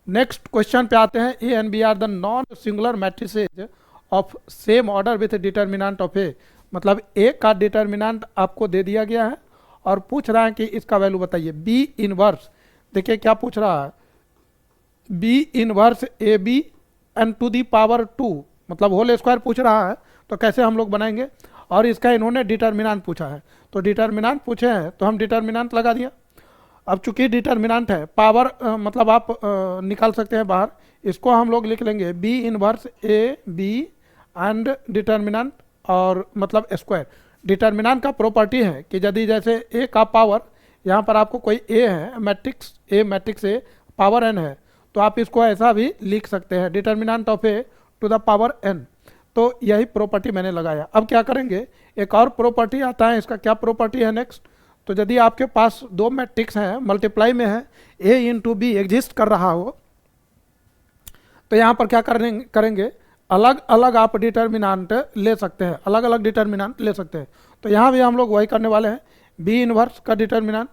Next question पे आते हैं। A and B are the non singular matrices of same order with determinant of A, मतलब A का determinant आपको दे दिया गया है और पूछ रहा है कि इसका वैल्यू बताइए। बी इनवर्स, देखिए क्या पूछ रहा है, B inverse A B N to the power 2, मतलब होल स्क्वायर पूछ रहा है। तो कैसे हम लोग बनाएंगे, और इसका इन्होंने डिटर्मिनेंट पूछा है, तो डिटर्मिनेंट पूछे हैं तो हम डिटर्मिनेंट लगा दिया। अब चूंकि डिटर्मिनेंट है, पावर मतलब आप निकाल सकते हैं बाहर, इसको हम लोग लिख लेंगे B inverse A B and determinant, और मतलब स्क्वायर। डिटर्मिनेंट का प्रॉपर्टी है कि यदि जैसे ए का पावर, यहाँ पर आपको कोई ए है, मैट्रिक्स ए पावर एन है, तो आप इसको ऐसा भी लिख सकते हैं, determinant of A to the power N. तो यही प्रॉपर्टी मैंने लगाया। अब क्या करेंगे, एक और प्रॉपर्टी आता है, इसका क्या प्रॉपर्टी है नेक्स्ट, तो यदि आपके पास दो मैट्रिक्स हैं, मल्टीप्लाई में है, ए इंटू बी एग्जिस्ट कर रहा हो, तो यहाँ पर क्या करेंगे, अलग अलग आप डिटर्मिनेंट ले सकते हैं, अलग अलग डिटर्मिनेंट ले सकते हैं। तो यहाँ भी हम लोग वही करने वाले हैं, बी इनवर्स का डिटर्मिनेंट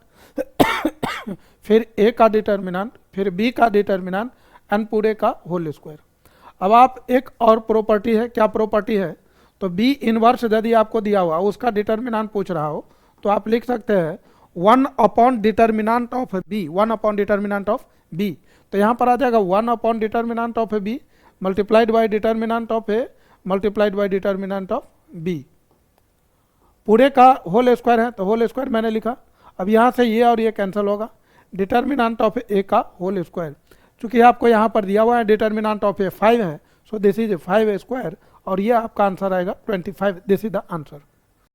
फिर ए का डिटर्मिनेंट, फिर बी का डिटर्मिनेंट एंड पूरे का होल स्क्वायर। अब आप एक और प्रॉपर्टी है, क्या प्रॉपर्टी है, तो बी इनवर्स यदि आपको दिया हुआ उसका डिटर्मिनेंट पूछ रहा हो, तो आप लिख सकते हैं 1 upon determinant of B, 1 upon determinant of B. तो यहाँ पर आ जाएगा 1 upon determinant of B multiplied by determinant of A multiplied by determinant of B. पूरे का होल स्क्वायर है तो होल स्क्वायर मैंने लिखा। अब यहाँ से ये और ये कैंसिल होगा, डिटर्मिनेंट ऑफ ए का होल स्क्वायर। चूंकि आपको यहाँ पर दिया हुआ है डिटर्मिनेंट ऑफ ए 5 है, सो दिस इज 5 स्क्वायर, और ये आपका आंसर आएगा 25। This is the answer.